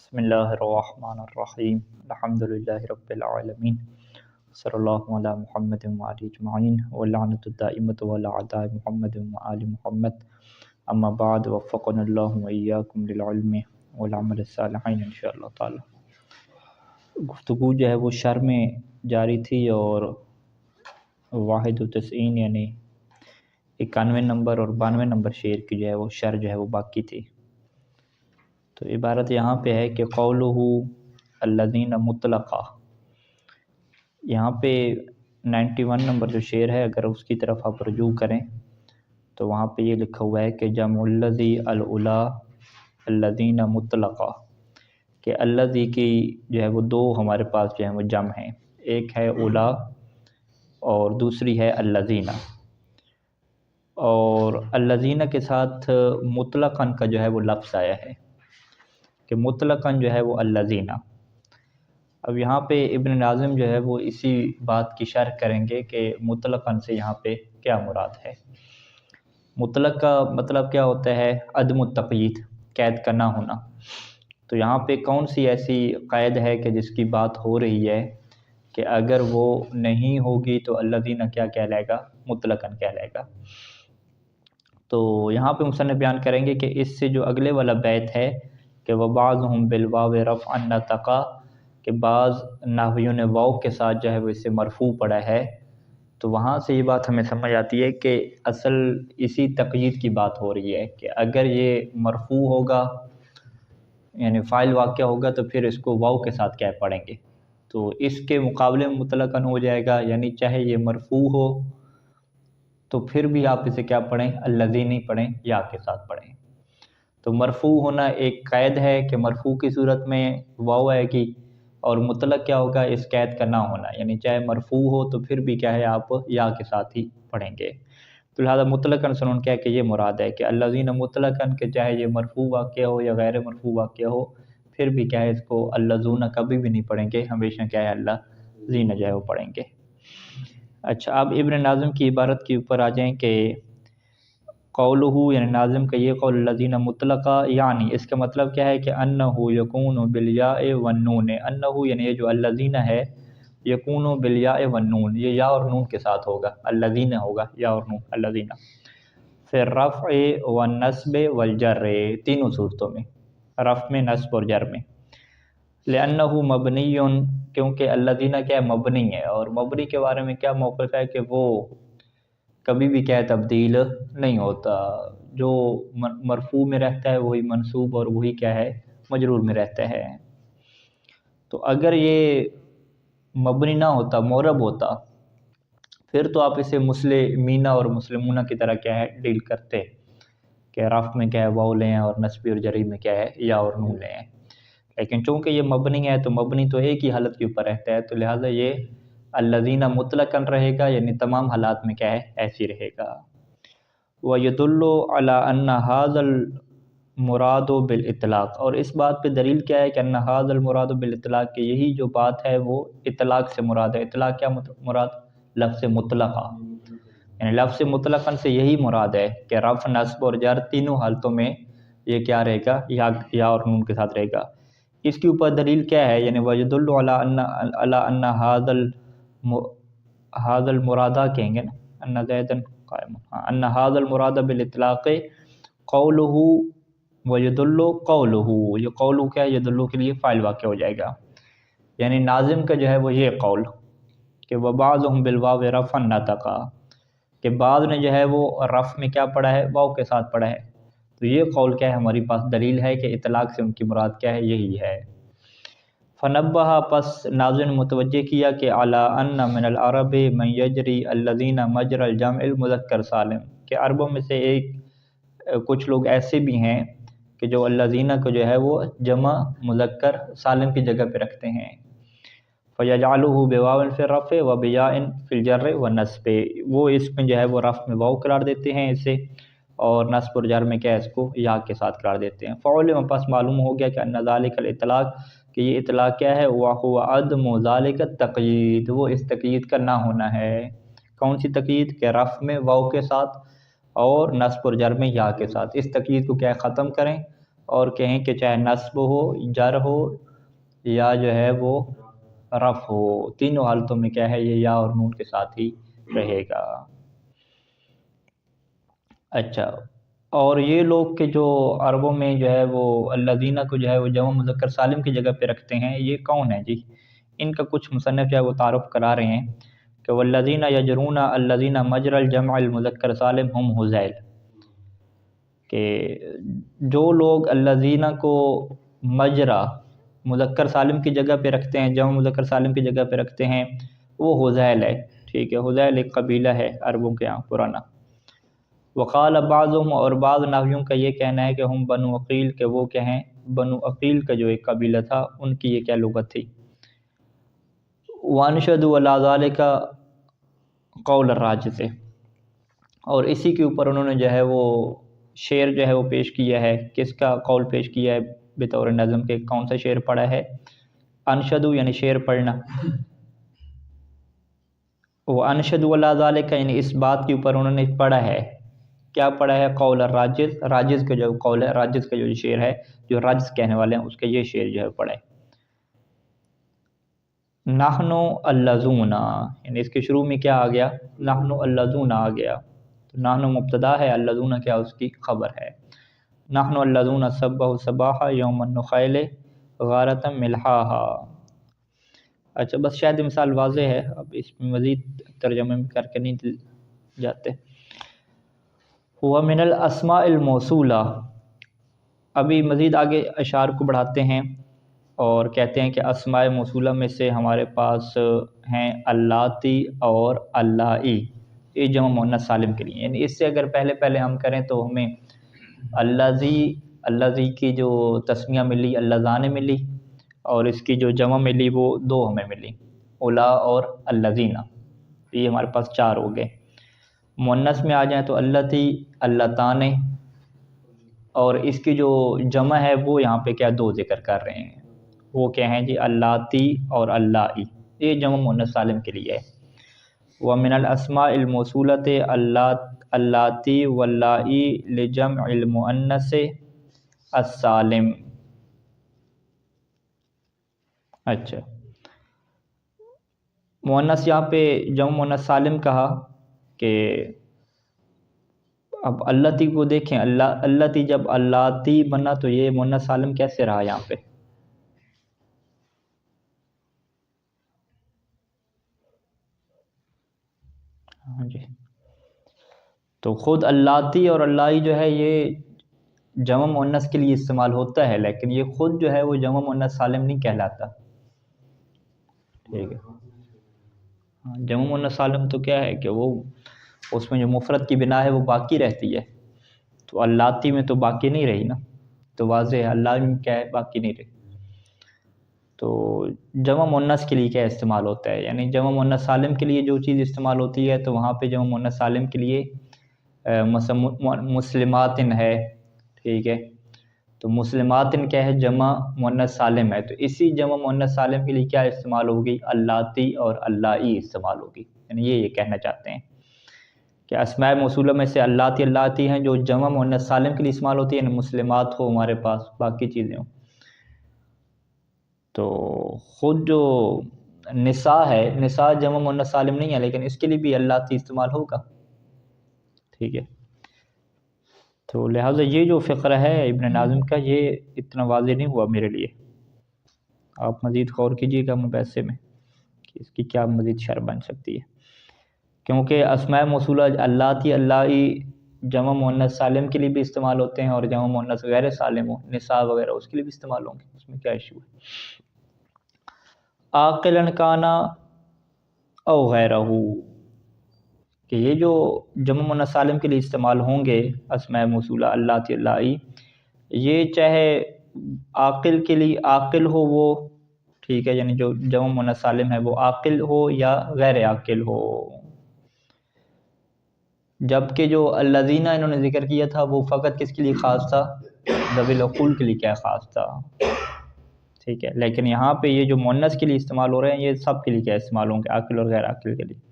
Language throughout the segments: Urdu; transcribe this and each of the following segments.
بسم اللہ الرحمن الرحیم الحمدللہ رب العالمین صلی اللہ علی محمد وعلی اجمعین ولعنۃ الدائمۃ علی اعداء محمد وآل محمد اما بعد وفقنا اللہ وإیاکم للعلم والعمل الصالحین انشاءاللہ تعالی۔ گفتگو جو ہے وہ شرح میں جاری تھی اور 91 یعنی 91 نمبر اور 92 نمبر شعر کی جو ہے وہ شرح جو ہے وہ باقی تھی۔ تو عبارت یہاں پہ ہے کہ قولہ الذین مطلقہ، یہاں پہ 91 نمبر جو شعر ہے اگر اس کی طرف آپ رجوع کریں تو وہاں پہ یہ لکھا ہوا ہے کہ جمع الذی الاولیٰ الذین مطلقہ، کہ الذی کی جو ہے وہ دو ہمارے پاس جو ہے وہ جمع ہیں، ایک ہے اولیٰ اور دوسری ہے الذین، اور الذین کے ساتھ مطلقاً کا جو ہے وہ لفظ آیا ہے کہ مطلقاً جو ہے وہ الذین۔ اب یہاں پہ ابن ناظم جو ہے وہ اسی بات کی شرح کریں گے کہ مطلقاً سے یہاں پہ کیا مراد ہے۔ مطلق کا مطلب کیا ہوتا ہے؟ عدم التقیید، قید کا نہ ہونا۔ تو یہاں پہ کون سی ایسی قید ہے کہ جس کی بات ہو رہی ہے کہ اگر وہ نہیں ہوگی تو الذین کیا کہلائے گا؟ مطلقاً کہلائے گا۔ تو یہاں پہ مصنف بیان کریں گے کہ اس سے جو اگلے والا بیت ہے کہ وَبَعْضُهُمْ بِالْوَاوِ رَفْعًا نَطَقَا، کہ بعض نحویوں نے واو کے ساتھ جو ہے وہ اسے مرفوع پڑھا ہے، تو وہاں سے یہ بات ہمیں سمجھ آتی ہے کہ اصل اسی تقیید کی بات ہو رہی ہے کہ اگر یہ مرفوع ہوگا یعنی فاعل واقع ہوگا تو پھر اس کو واو کے ساتھ کیا پڑھیں گے، تو اس کے مقابلے میں مطلقاً ہو جائے گا، یعنی چاہے یہ مرفوع ہو تو پھر بھی آپ اسے کیا پڑھیں؟ الذین نہیں پڑھیں، یا کے ساتھ پڑھیں۔ تو مرفوع ہونا ایک قید ہے کہ مرفوع کی صورت میں واو آئے گی، اور مطلق کیا ہوگا؟ اس قید کا نہ ہونا، یعنی چاہے مرفوع ہو تو پھر بھی کیا ہے آپ یا کے ساتھ ہی پڑھیں گے۔ تو لہٰذا مطلقاً سنون کیا کہ یہ مراد ہے کہ الذین مطلقاً، کہ چاہے یہ مرفوع واقع ہو یا غیر مرفوع واقع ہو پھر بھی کیا ہے اس کو الذین کبھی بھی نہیں پڑھیں گے، ہمیشہ کیا ہے الذین جو ہے وہ پڑھیں گے۔ اچھا، اب ابن ناظم کی عبارت کے اوپر آ جائیں کہ قولہ یعنی ناظم کا یہ قول الذین مطلقہ، یعنی اس کا مطلب کیا ہے کہ انہ یکون بالیاء والنون، انہ یعنی یہ جو الذین ہے یکون بالیاء والنون، یہ یا اور نون کے ساتھ ہوگا، الذین ہوگا یا اور نون الذین، فی الرفع والنصب والجر، تینوں صورتوں میں، رفع میں، نصب اور جر میں۔ لأنہ مبنی، کیونکہ الذین کیا مبنی ہے، اور مبنی کے بارے میں کیا موقف ہے کہ وہ کبھی بھی کیا تبدیل نہیں ہوتا، جو مرفوع میں رہتا ہے وہی منصوب اور وہی کیا ہے مجرور میں رہتا ہے۔ تو اگر یہ مبنی نہ ہوتا، معرب ہوتا، پھر تو آپ اسے مسلمین اور مسلمون کی طرح کیا ہے ڈیل کرتے کہ رفع میں کیا ہے واو لیں اور نصبی اور جری میں کیا ہے یا اور نون لیں، لیکن چونکہ یہ مبنی ہے تو مبنی تو ایک ہی حالت کے اوپر رہتا ہے، تو لہٰذا یہ الذین مطلقاً رہے گا، یعنی تمام حالات میں کیا ہے ایسی رہے گا۔ وَيَدُلُّ عَلَىٰ أَنَّ هَذَا الْمُرَادُ بِالْإِطْلَاقِ، اور اس بات پہ دلیل کیا ہے کہ أَنَّ هَذَا الْمُرَادُ بِالْإِطْلَاقِ، کہ یہی جو بات ہے وہ اطلاق سے مراد ہے۔ اطلاق کیا مراد؟ لفظ مطلقہ، یعنی لفظ مطلقاً سے یہی مراد ہے کہ رفع، نصب اور جر تینوں حالتوں میں یہ کیا رہے گا؟ یا اور نون کے ساتھ رہے گا۔ اس کے اوپر دلیل کیا ہے؟ یعنی وَيَدُلُّ عَلَىٰ أَنَّ هَذَا الْمُرَادَ کہیں گے نا، أَنَّ زَيْدًا قائم، أَنَّ هَذَا الْمُرَادَ بِالْإِطْلَاقِ قَوْلُهُ وَيَدُلُّ قَوْلُهُ، یہ قولُ کیا ہے؟ يدلُّ کے لیے فاعل واقع ہو جائے گا، یعنی ناظم کا جو ہے وہ یہ قول کہ وَبَعْضُهُمْ بِالْوَاوِ رَفْعًا نَطَقَا، کہ بعض نے جو ہے وہ رفع میں کیا پڑھا ہے؟ واو کے ساتھ پڑھا ہے۔ تو یہ قول کیا ہے؟ ہماری پاس دلیل ہے کہ اطلاق سے ان کی مراد کیا ہے؟ یہی ہے۔ فنبہ، پس ناظم نے متوجہ کیا کہ علی ان من العرب من یجری الذین مجرى الجمع المذکر سالم، کہ عربوں میں سے کچھ لوگ ایسے بھی ہیں کہ جو الذین کو جو ہے وہ جمع مذکر سالم کی جگہ پہ رکھتے ہیں۔ فیجعلہ بواو فی الرفع و بیاء فی الجر والنصب، وہ اس میں جو ہے وہ رفع میں واو قرار دیتے ہیں اسے، اور نصب اور جر میں کیا ہے اس کو یا کے ساتھ قرار دیتے ہیں۔ فعلم، پس معلوم ہو گیا کہ ان ذالک الاطلاق، کہ یہ اطلاق کیا ہے؟ وَهُوَ عَدْمُ ذَلِكَ التَّقْیِید، وہ اس تقیید کا نہ ہونا ہے۔ کون سی تقیید؟ کہ رفع میں واو کے ساتھ اور نصب اور جر میں یا کے ساتھ، اس تقیید کو کیا ختم کریں اور کہیں کہ چاہے نصب ہو، جر ہو، یا جو ہے وہ رف ہو، تینوں حالتوں میں کیا ہے یہ یا اور نون کے ساتھ ہی رہے گا۔ اچھا، اور یہ لوگ کہ جو عربوں میں جو ہے وہ الذین کو جو ہے وہ جمع مذکر سالم کی جگہ پہ رکھتے ہیں، یہ کون ہیں جی؟ ان کا کچھ مصنف جو ہے وہ تعارف کرا رہے ہیں کہ والذین یجرون الذین مجرى الجمع المذکر سالم ہم حذیل، کہ جو لوگ الذین کو مجرا مذکر سالم کی جگہ پہ رکھتے ہیں، جمع مذکر سالم کی جگہ پہ رکھتے ہیں، وہ حذیل ہے، ٹھیک ہے۔ حذیل ایک قبیلہ ہے عربوں کے یہاں پرانا۔ وقال بعضهم، اور بعض نحویوں کا یہ کہنا ہے کہ ہم بنو عقیل، کہ وہ کیا ہیں، بنو عقیل کا جو ایک قبیلہ تھا ان کی یہ کیا لغت تھی۔ وانشدوا علی ذلک قول الراجز، اور اسی کے اوپر انہوں نے جو ہے وہ شعر جو ہے وہ پیش کیا ہے۔ کس کا قول پیش کیا ہے بطور نظم کے؟ کون سا شعر پڑھا ہے؟ انشدو یعنی شعر پڑھنا، وہ انشدوا علی ذلک یعنی اس بات کے اوپر انہوں نے پڑھا ہے، کیا پڑھا ہے؟ قول الراجز، راجز کا جو قول ہے، راجز کا جو شعر ہے، جو راجز کہنے والے ہیں اس کا یہ شعر جو ہے پڑھا ہے۔ نحنو اللذون، یعنی اس کے شروع میں کیا آ گیا؟ نحنو اللذون آ گیا، تو نحنو مبتدا ہے، اللذون کیا اس کی خبر ہے۔ نحنو اللذون صبحوا صباحا یوم النخیل غارتا ملحاہا۔ اچھا، بس شاید مثال واضح ہے، اب اس میں مزید ترجمے میں کر کے نہیں جاتے۔ وَمِنَ الْأَسْمَاءِ الْمَوْصُولَةِ، ابھی مزید آگے اشعار کو بڑھاتے ہیں اور کہتے ہیں کہ اسماء موصولہ میں سے ہمارے پاس ہیں اللاتی اور اللائی، یہ جمع مؤنث سالم کے لیے، یعنی اس سے اگر پہلے ہم کریں تو ہمیں الذی کی جو تسمیہ ملی اللذان ملی، اور اس کی جو جمع ملی وہ دو ہمیں ملی، اولا اور الذین، یہ ہمارے پاس چار ہو گئے۔ مؤنث میں آ جائیں تو اللتی، اللتان، اور اس کی جو جمع ہے وہ یہاں پہ کیا دو ذکر کر رہے ہیں، وہ کیا ہیں جی؟ اللاتی اور اللائی، یہ جمع مؤنث سالم کے لیے ہے۔ وَمِنَ الْأَسْمَاءِ الْمَوْصُولَةِ اللاتی واللائی لجمع المؤنث السالم۔ اچھا، مؤنث یہاں پہ جمع مؤنث سالم کہا کہ اب اللاتی کو دیکھیں، اللاتی جب اللاتی بنا تو یہ مؤنث سالم کیسے رہا یہاں پہ؟ ہاں جی، تو خود اللاتی اور اللائی جو ہے یہ جمع مؤنث کے لیے استعمال ہوتا ہے، لیکن یہ خود جو ہے وہ جمع مؤنث سالم نہیں کہلاتا، ٹھیک ہے۔ جمع مؤنث سالم تو کیا ہے کہ وہ اس میں جو مفرد کی بنا ہے وہ باقی رہتی ہے، تو اللاتی میں تو باقی نہیں رہی نا، تو واضح ہے اللہ میں کیا ہے، باقی نہیں رہی۔ تو جمع مؤنث کے لیے کیا استعمال ہوتا ہے؟ یعنی جمع مؤنث سالم کے لیے جو چیز استعمال ہوتی ہے تو وہاں پہ جمع مؤنث سالم کے لیے مسلماتن ہے، ٹھیک ہے، تو مسلماتن کیا ہے؟ جمع مؤنث سالم ہے، تو اسی جمع مؤنث سالم کے لیے کیا استعمال ہوگی؟ اللاتی اور اللائی استعمال ہوگی، یعنی یہ کہنا چاہتے ہیں کہ اسماء موصولہ میں سے اللاتی اللاتی ہیں جو جمع مؤنث سالم کے لیے استعمال ہوتی ہے، یعنی مسلمات ہو ہمارے پاس، باقی چیزیں ہوں۔ تو خود جو نساء ہے، نساء جمع مؤنث سالم نہیں ہے، لیکن اس کے لیے بھی اللاتی استعمال ہوگا، ٹھیک ہے۔ تو لہٰذا یہ جو فقرہ ہے ابن ناظم کا یہ اتنا واضح نہیں ہوا میرے لیے، آپ مزید غور کیجیے گا مباحثے میں کہ اس کی کیا مزید شرح بن سکتی ہے، کیونکہ اسماء موصولہ اللاتی اللائی جمع مؤنث سالم کے لیے بھی استعمال ہوتے ہیں، اور جمع مؤنث غیر سالم ہو، نساء وغیرہ، اس کے لیے بھی استعمال ہوں گے، اس میں کیا ایشو ہے۔ عاقلاً کانا او غیرہ، کہ یہ جو جمع مؤنث سالم کے لیے استعمال ہوں گے اسماء موصولہ اللاتی اللائی، یہ چاہے عاقل کے لیے عاقل ہو وہ، ٹھیک ہے، یعنی جو جمع مؤنث سالم ہے وہ عاقل ہو یا غیر عاقل ہو، جبکہ جو الذین انہوں نے ذکر کیا تھا وہ فقط کس کے لیے خاص تھا؟ ذوی العقول کے لیے کیا خاص تھا، ٹھیک ہے، لیکن یہاں پہ یہ جو مؤنث کے لیے استعمال ہو رہے ہیں یہ سب کے لیے کیا استعمال ہوں گے، عاقل اور غیر عاقل کے لیے۔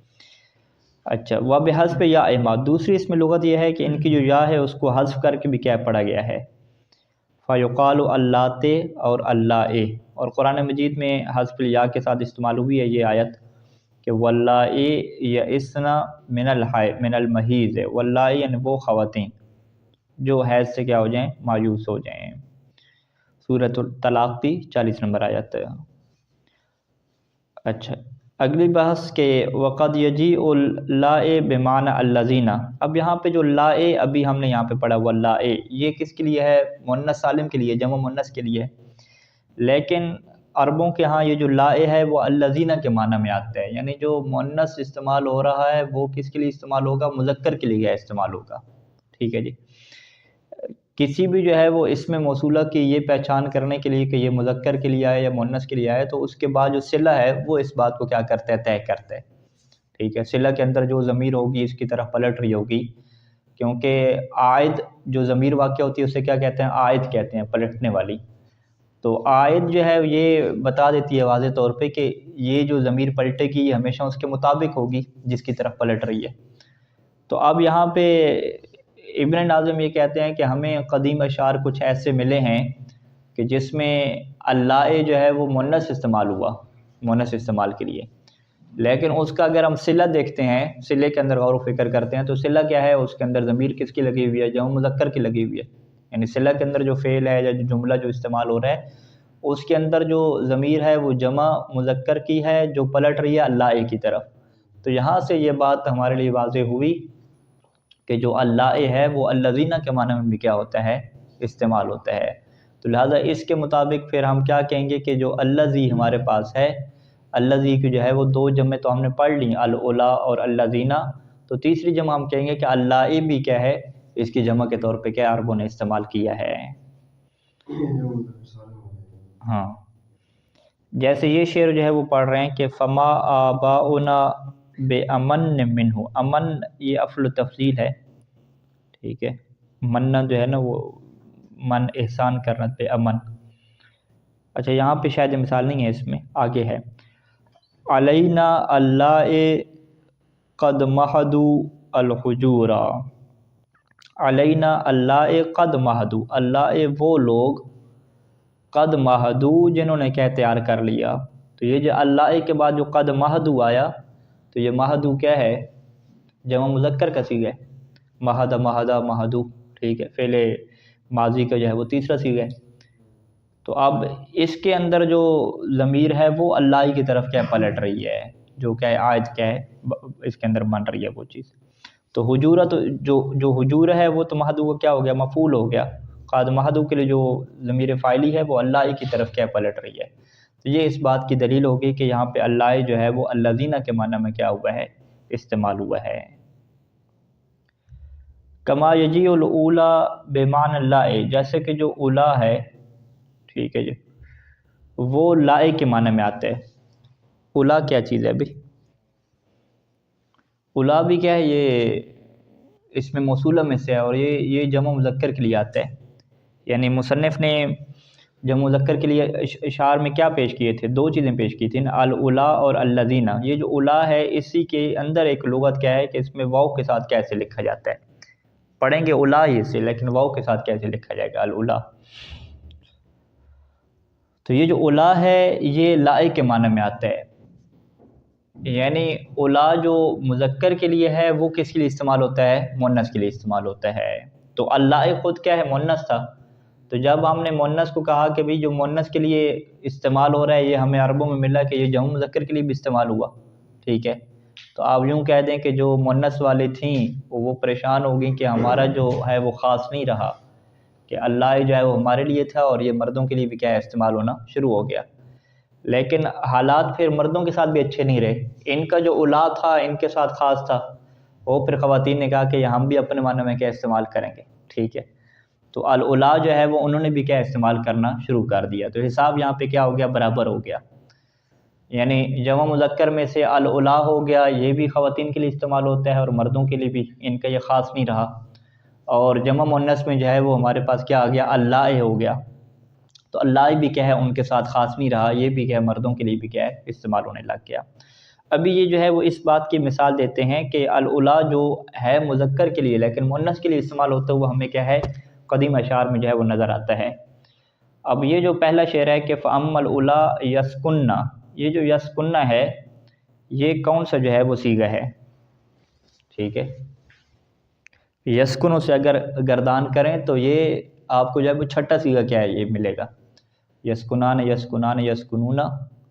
اچھا، وبحذف یا اما، دوسری اس میں لغت یہ ہے کہ ان کی جو یا ہے اس کو حذف کر کے بھی کیا پڑھا گیا ہے، فیقال اللات اور اللہ، اور قرآن مجید میں حذف الیا کے ساتھ استعمال ہوئی ہے یہ آیت کہ واللہ یئسن من المحیض، واللہ یعنی وہ خواتین جو حیض سے کیا ہو جائیں، مایوس ہو جائیں۔ سورۃ الطلاق کی 40 نمبر آیت۔ اچھا، اگلی بحث کہ وقد یجیء اللائے بمعنی الذین، اب یہاں پہ جو لائے ابھی ہم نے یہاں پہ پڑھا واللائے، یہ کس کے لیے ہے؟ مؤنث سالم کے لیے، جمع مؤنث کے لیے، لیکن عربوں کے ہاں یہ جو لائے ہے وہ الذین کے معنی میں آتا ہے، یعنی جو مؤنث استعمال ہو رہا ہے وہ کس کے لیے استعمال ہوگا؟ مذکر کے لیے استعمال ہوگا، ٹھیک ہے جی۔ کسی بھی جو ہے وہ اسم موصولہ کی یہ پہچان کرنے کے لیے کہ یہ مذکر کے لیے آئے یا مؤنث کے لیے آئے، تو اس کے بعد جو صلہ ہے وہ اس بات کو کیا کرتا ہے؟ طے کرتا ہے، ٹھیک ہے۔ صلہ کے اندر جو ضمیر ہوگی اس کی طرف پلٹ رہی ہوگی، کیونکہ عائد جو ضمیر واقع ہوتی ہے اسے کیا کہتے ہیں؟ عائد کہتے ہیں، پلٹنے والی۔ تو عائد جو ہے یہ بتا دیتی ہے واضح طور پہ کہ یہ جو ضمیر پلٹے گی یہ ہمیشہ اس کے مطابق ہوگی جس کی طرف پلٹ رہی ہے۔ تو اب یہاں پہ ابن ناظم یہ کہتے ہیں کہ ہمیں قدیم اشعار کچھ ایسے ملے ہیں کہ جس میں اللہ جو ہے وہ مؤنث استعمال ہوا، مؤنث استعمال کے لیے، لیکن اس کا اگر ہم صلہ دیکھتے ہیں، صلے کے اندر غور و فکر کرتے ہیں تو صلہ کیا ہے؟ اس کے اندر ضمیر کس کی لگی ہوئی ہے؟ جمع مذکر کی لگی ہوئی ہے، یعنی صلہ کے اندر جو فعل ہے یا جو جملہ جو استعمال ہو رہا ہے اس کے اندر جو ضمیر ہے وہ جمع مذکر کی ہے جو پلٹ رہی ہے اللہ کی طرف۔ تو یہاں سے یہ بات ہمارے لیے واضح ہوئی کہ جو اللہ ہے وہ الذین کے معنی میں بھی کیا ہوتا ہے؟ استعمال ہوتا ہے۔ تو لہٰذا اس کے مطابق پھر ہم کیا کہیں گے کہ جو الذی ہمارے پاس ہے، الذی کی جو ہے وہ دو جمع تو ہم نے پڑھ لی، الاولا اور الذین، تو تیسری جمع ہم کہیں گے کہ اللہ بھی کیا ہے؟ اس کی جمع کے طور پہ کیا عربوں نے استعمال کیا ہے۔ ہاں، جیسے یہ شعر جو ہے وہ پڑھ رہے ہیں کہ فما آباؤنا بے امن منہ، امن یہ افعل تفضیل ہے، ٹھیک ہے، من جو ہے نا وہ من احسان کرنا پہ امن۔ اچھا یہاں پہ شاید مثال نہیں ہے، اس میں آگے ہے علینا اللہ قد مہدو الحجورا، علینا اللہ قد مہدو، اللہ وہ لوگ قد مہدو جنہوں نے کیا تیار کر لیا۔ تو یہ جو اللہ کے بعد جو قد مہدو آیا تو یہ مہدو کیا ہے؟ جمع مذکر کا صیغہ ہے، مہدا مہدا مہدو، ٹھیک ہے، فعل ماضی کا جو ہے وہ تیسرا صیغہ ہے۔ تو اب اس کے اندر جو ضمیر ہے وہ اللہ کی طرف کیا پلٹ رہی ہے، جو کیا ہے؟ عائد کیا ہے اس کے اندر بن رہی ہے وہ چیز۔ تو حجورہ تو جو حجور ہے وہ تو مہدو کا کیا ہو گیا؟ مفعول ہو گیا۔ قد مہدو کے لیے جو ضمیر فاعلی ہے وہ اللہ کی طرف کیا پلٹ رہی ہے۔ تو یہ اس بات کی دلیل ہوگی کہ یہاں پہ اللہ جو ہے وہ الذین کے معنی میں کیا ہوا ہے؟ استعمال ہوا ہے۔ کما یجیء الاولی بمعنی اللہ، جیسے کہ جو اولا ہے، ٹھیک ہے جی، وہ لائے کے معنی میں آتا ہے۔ اولا کیا چیز ہے ابھی؟ اولا بھی کیا ہے؟ یہ اس میں موصولہ میں سے ہے اور یہ جمع مذکر کے لیے آتا ہے، یعنی مصنف نے جمع مذکر کے لیے اشعار میں کیا پیش کیے تھے؟ دو چیزیں پیش کی تھیں، الاولا اور الذین۔ یہ جو اولا ہے اسی کے اندر ایک لغت کیا ہے کہ اس میں واو کے ساتھ کیسے لکھا جاتا ہے، پڑھیں گے اولا ہی سے، لیکن واو کے ساتھ کیسے لکھا جائے گا؟ الاولا۔ تو یہ جو اولا ہے یہ لائے کے معنی میں آتا ہے، یعنی اولا جو مذکر کے لیے ہے وہ کس کے لیے استعمال ہوتا ہے؟ مؤنث کے لیے استعمال ہوتا ہے۔ تو اللہ خود کیا ہے؟ مؤنث تھا، تو جب ہم نے مؤنث کو کہا کہ بھئی جو مؤنث کے لیے استعمال ہو رہا ہے یہ ہمیں عربوں میں ملا کہ یہ جمع مذکر کے لیے بھی استعمال ہوا، ٹھیک ہے، تو آپ یوں کہہ دیں کہ جو مؤنث والی تھیں وہ پریشان ہو گئیں کہ ہمارا جو ہے وہ خاص نہیں رہا، کہ اللہ جو ہے وہ ہمارے لیے تھا اور یہ مردوں کے لیے بھی کیا ہے؟ استعمال ہونا شروع ہو گیا۔ لیکن حالات پھر مردوں کے ساتھ بھی اچھے نہیں رہے، ان کا جو اولا تھا ان کے ساتھ خاص تھا، وہ پھر خواتین نے کہا کہ ہم بھی اپنے معنی میں کیا استعمال کریں گے، ٹھیک ہے، تو الاولا جو ہے وہ انہوں نے بھی کیا استعمال کرنا شروع کر دیا۔ تو حساب یہاں پہ کیا ہو گیا؟ برابر ہو گیا، یعنی جمع مذکر میں سے الاولا ہو گیا، یہ بھی خواتین کے لیے استعمال ہوتا ہے اور مردوں کے لیے بھی، ان کا یہ خاص نہیں رہا، اور جمع مؤنث میں جو ہے وہ ہمارے پاس کیا آ گیا؟ اللہ ہو گیا، تو اللہ بھی کیا ہے ان کے ساتھ خاص نہیں رہا، یہ بھی کیا ہے مردوں کے لیے بھی کیا ہے استعمال ہونے لگ گیا۔ ابھی یہ جو ہے وہ اس بات کی مثال دیتے ہیں کہ الاولا جو ہے مذکر کے لیے لیکن مؤنث کے لیے استعمال ہوتا ہوا ہمیں کیا ہے قدیم اشعار میں جو ہے وہ نظر آتا ہے۔ اب یہ جو پہلا شعر ہے کہ فَأَمَّا الْأُولَىٰ یسکنہ، یہ جو یسکنہ ہے یہ کون سا جو ہے وہ صیغہ ہے؟ ٹھیک ہے، یسکنوں سے اگر گردان کریں تو یہ آپ کو جو ہے وہ چھٹا صیغہ کیا ہے یہ ملے گا، یسکنان یسکنان یسکنون،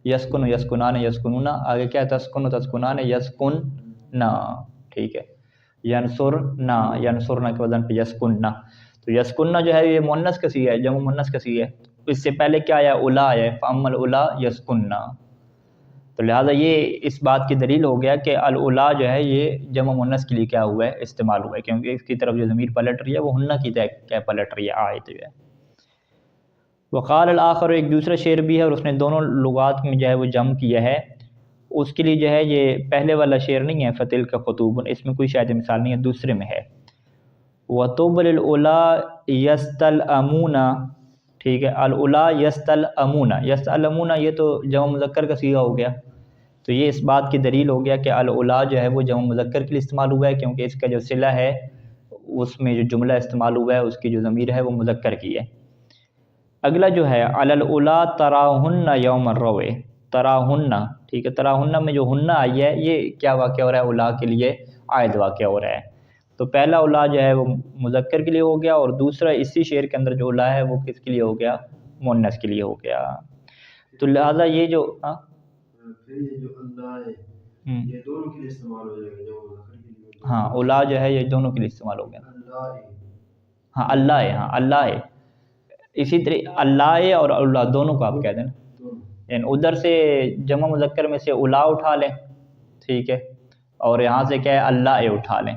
یسکن یسکنان یسکنون، آگے کیا ہے تسکن تسکنان یسکننا، ٹھیک ہے، ینصرنا، ینصرنا کے وزن پہ یسکننا، تو یسکننا جو ہے یہ مؤنث کا صیغہ ہے، جمع مؤنث کا صیغہ ہے، اس سے پہلے کیا آیا اولا آیا ہے، فَأَمَّا الْأُولَىٰ یسکننا، تو لہٰذا یہ اس بات کی دلیل ہو گیا کہ الاولا جو ہے یہ جمع مؤنث کے لیے کیا ہوا ہے استعمال ہوا ہے، کیونکہ اس کی طرف جو ضمیر پلٹ رہی ہے وہ ہنہ کی کیا پلٹ رہی ہے آیت جو ہے۔ وقال الآخر، ایک دوسرا شعر بھی ہے اور اس نے دونوں لغات میں جو ہے وہ جمع کیا ہے، اس کے لیے جو ہے یہ پہلے والا شعر نہیں ہے فتلک خطوب، اس میں کوئی شاید مثال نہیں ہے، دوسرے میں ہے وَطُبْ لِلْأُولَىٰ يَسْتَلْأَمُونَ، ٹھیک ہے، الاولا یستلأمون، یستلأمون یہ تو جمع مذکر کا صیغہ ہو گیا، تو یہ اس بات کی دلیل ہو گیا کہ الاولا جو ہے وہ جمع مذکر کے لیے استعمال ہوا ہے، کیونکہ اس کا جو صلہ ہے اس میں جو جملہ استعمال ہوا ہے اس کی جو ضمیر ہے وہ مذکر کی ہے۔ اگلا جو ہے علی الاولا تراہن یوم الروع، تراہن، ٹھیک ہے، تراہن میں جو ہنہ آئی ہے یہ کیا واقعہ ہو رہا ہے؟ اولا کے لیے عائد واقعہ ہو رہا ہے، تو پہلا اولا جو ہے وہ مذکر کے لیے ہو گیا اور دوسرا اسی شعر کے اندر جو اولا ہے وہ کس کے لیے ہو گیا؟ مؤنث کے لیے ہو گیا، تو لہٰذا یہ جو یہ جو اللہ ہے یہ دونوں کے لیے استعمال ہو جائے گا، جو مذکر کے لیے، ہاں اولا جو ہے یہ دونوں کے لیے استعمال ہو گیا، اللہ ہے، ہاں اللہ ہے، ہاں اللہ ہے، اسی طرح اللہ اور اللہ دونوں کو آپ کہہ دیں نا، یعنی ادھر سے جمع مذکر میں سے اولا اٹھا لیں، ٹھیک ہے، اور یہاں سے کیا ہے اللہ اٹھا لیں،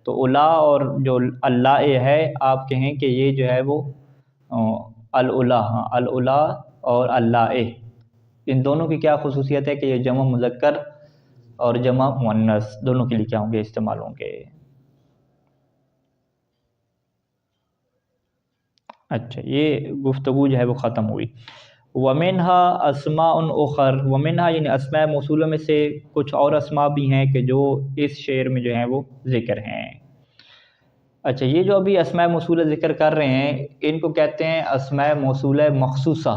تو اولا اور جو اللہ ہے آپ کہیں کہ یہ جو ہے وہ الاولا، ہاں الاولا اور اللہ ان دونوں کی کیا خصوصیت ہے کہ یہ جمع مذکر اور جمع مؤنث دونوں کے لیے کیا ہوں گے؟ استعمال ہوں گے۔ اچھا، یہ گفتگو جو ہے وہ ختم ہوئی۔ وَمِنْهَا أَسْمَاءٌ أُخَرَ، وَمِنْهَا یعنی اسماء موصولہ میں سے کچھ اور اسماء بھی ہیں کہ جو اس شعر میں جو ہیں وہ ذکر ہیں۔ اچھا، یہ جو ابھی اسماء موصولہ ذکر کر رہے ہیں ان کو کہتے ہیں اسماء موصولہ مخصوصہ،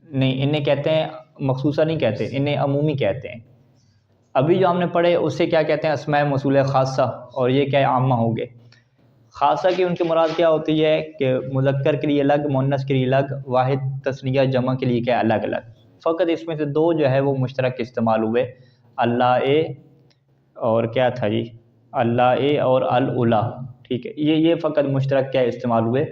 نہیں انہیں کہتے ہیں مخصوصہ نہیں کہتے، انہیں عمومی کہتے ہیں۔ ابھی جو ہم نے پڑھے اس سے کیا کہتے ہیں؟ اسماء موصولہ خاصہ، اور یہ کیا عامہ ہو گئے۔ خاصہ کی ان کی مراد کیا ہوتی ہے کہ مذکر کے لیے الگ، مؤنث کے لیے الگ، واحد تثنیہ جمع کے لیے کیا الگ الگ، فقط اس میں سے دو جو ہے وہ مشترک استعمال ہوئے، اللہ اور کیا تھا جی، اللہ اور الاولا، ٹھیک ہے، یہ فقط مشترک کیا استعمال ہوئے،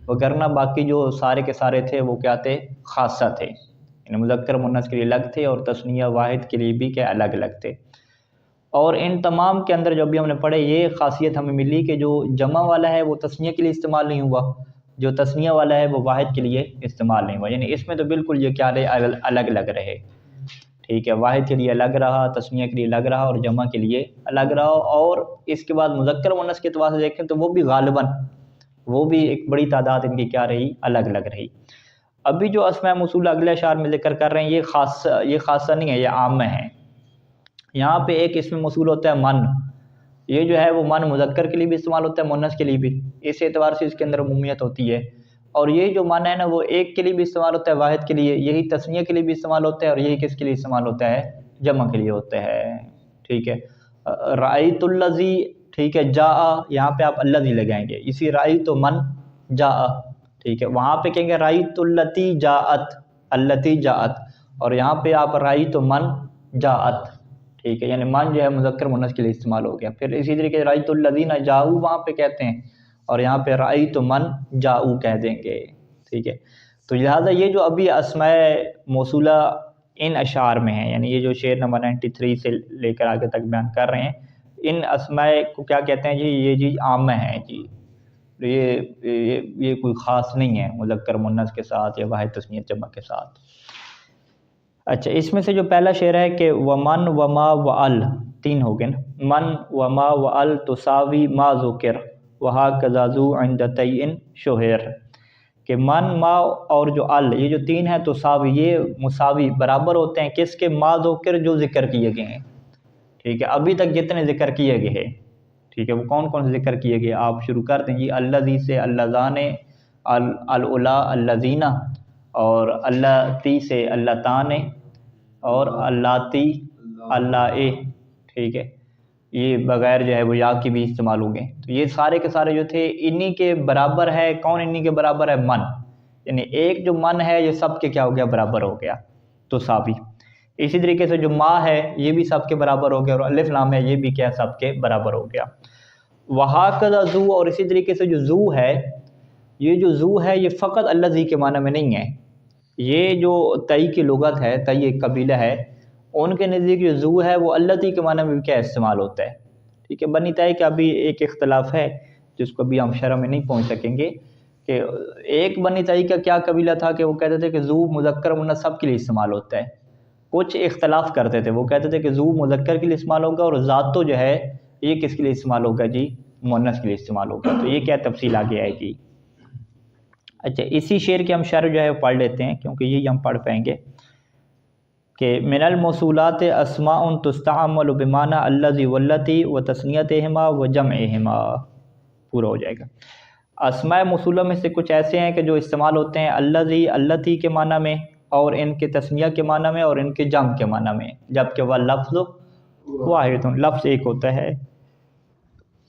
وگرنہ باقی جو سارے کے سارے تھے وہ کیا تھے؟ خاصہ تھے، یعنی مذکر مؤنث کے لیے الگ تھے اور تثنیہ واحد کے لیے بھی کیا الگ الگ تھے۔ اور ان تمام کے اندر جو ابھی ہم نے پڑھے یہ خاصیت ہمیں ملی کہ جو جمع والا ہے وہ تثنیہ کے لیے استعمال نہیں ہوا، جو تثنیہ والا ہے وہ واحد کے لیے استعمال نہیں ہوا، یعنی اس میں تو بالکل یہ کیا رہے؟ الگ الگ رہے، ٹھیک ہے، واحد کے لیے الگ رہا، تثنیہ کے لیے الگ رہا اور جمع کے لیے الگ رہا، اور اس کے بعد مذکر مؤنث کے اعتبار سے دیکھیں تو وہ بھی غالباً وہ بھی ایک بڑی تعداد ان کی کیا رہی؟ الگ الگ رہی۔ ابھی جو اسماء موصولہ اگلے اشعار میں ذکر کر رہے ہیں یہ خاصہ نہیں ہے، یہ عامہ ہیں۔ یہاں پہ ایک اسم موصول ہوتا ہے من، یہ جو ہے وہ من مذکر کے لیے بھی استعمال ہوتا ہے، مؤنث کے لیے بھی، اس اعتبار سے اس کے اندر عمومیت ہوتی ہے، اور یہ جو من ہے نا وہ ایک کے لیے بھی استعمال ہوتا ہے، واحد کے لیے، یہی تثنیہ کے لیے بھی استعمال ہوتا ہے، اور یہی کس کے لیے استعمال ہوتا ہے؟ جمع کے لیے ہوتا ہے، ٹھیک ہے۔ رأیت الذی، ٹھیک ہے، جاء، یہاں پہ آپ الذی لگائیں گے، اسی رأیت من جاء، ٹھیک ہے، وہاں پہ کہیں گے رأیت التی جاءت، التی جاءت، اور یہاں پہ آپ رأیت من جاءت، ٹھیک ہے، یعنی من جو ہے مذکر مؤنث کے لیے استعمال ہو گیا۔ پھر اسی طریقے سے رأیت الذین جاؤ وہاں پہ کہتے ہیں، اور یہاں پہ رأیت من جاؤ کہہ دیں گے، ٹھیک ہے۔ تو لہٰذا یہ جو ابھی اسماء موصولہ ان اشعار میں ہیں، یعنی یہ جو شعر نمبر 93 سے لے کر آگے تک بیان کر رہے ہیں، ان اسماء کو کیا کہتے ہیں جی؟ یہ جی عامہ ہیں جی، یہ کوئی خاص نہیں ہے مذکر مؤنث کے ساتھ یا واحد تثنیہ جمع کے ساتھ۔ اچھا، اس میں سے جو پہلا شعر ہے کہ ومن وما وال، تین ہو گئے نا، من وما وال تساوی ما ذکر وہکذا ذو عند تیئن شہر، کہ من، ما اور جو ال، یہ جو تین ہیں تساوی، یہ مساوی برابر ہوتے ہیں کس کے؟ ما ذکر، جو ذکر کیے گئے ہیں، ٹھیک ہے، ابھی تک جتنے ذکر کیے گئے ہیں، ٹھیک ہے، وہ کون کون سے ذکر کیے گئے؟ آپ شروع کر دیں جی، الذی سے اللذان، العلا الذین، اور اللہ تی سے اللہ تعالی، اور اللہ تی اللہ، ٹھیک ہے، یہ بغیر جو ہے وہ یا کی بھی استعمال ہو گئے. تو یہ سارے کے سارے جو تھے انہی کے برابر ہے. کون انہی کے برابر ہے؟ من، یعنی ایک جو من ہے یہ سب کے کیا ہو گیا؟ برابر ہو گیا، تو ساوی. اسی طریقے سے جو ما ہے یہ بھی سب کے برابر ہو گیا، اور الف لام ہے یہ بھی کیا سب کے برابر ہو گیا. وہاکذا ذو، اور اسی طریقے سے جو ذو ہے، یہ جو ذو ہے یہ فقط الذی کے معنی میں نہیں ہے. یہ جو تئی کی لغت ہے، تئی ایک قبیلہ ہے، ان کے نزدیک جو ذو ہے وہ الذی کے معنی میں بھی کیا استعمال ہوتا ہے. ٹھیک ہے، بنی تئی کا بھی ایک اختلاف ہے جس کو بھی ہم شرح میں نہیں پہنچ سکیں گے، کہ ایک بنی تئی کا کیا قبیلہ تھا کہ وہ کہتے تھے کہ ذو مذکر مؤنث سب کے لیے استعمال ہوتا ہے. کچھ اختلاف کرتے تھے، وہ کہتے تھے کہ ذو مذکر کے لیے استعمال ہوگا، اور ذات تو جو ہے یہ کس کے لیے استعمال ہوگا جی؟ مؤنث کے لیے استعمال ہوگا. تو یہ کیا تفصیل آگے آئے گی. اچھا، اسی شعر کے ہم شرح جو ہے پڑھ لیتے ہیں کیونکہ یہی ہم پڑھ پائیں گے کہ من الموصولات اسماء تستعمل بمعنى الذي والتي وتثنیتهما وجمعهما، پورا ہو جائے گا. اسماء موصولہ میں سے کچھ ایسے ہیں کہ جو استعمال ہوتے ہیں الذی التی کے معنی میں، اور ان کے تثنیہ کے معنی میں، اور ان کے جمع کے معنی میں، جبکہ وہ لفظ واحد، لفظ ایک ہوتا ہے.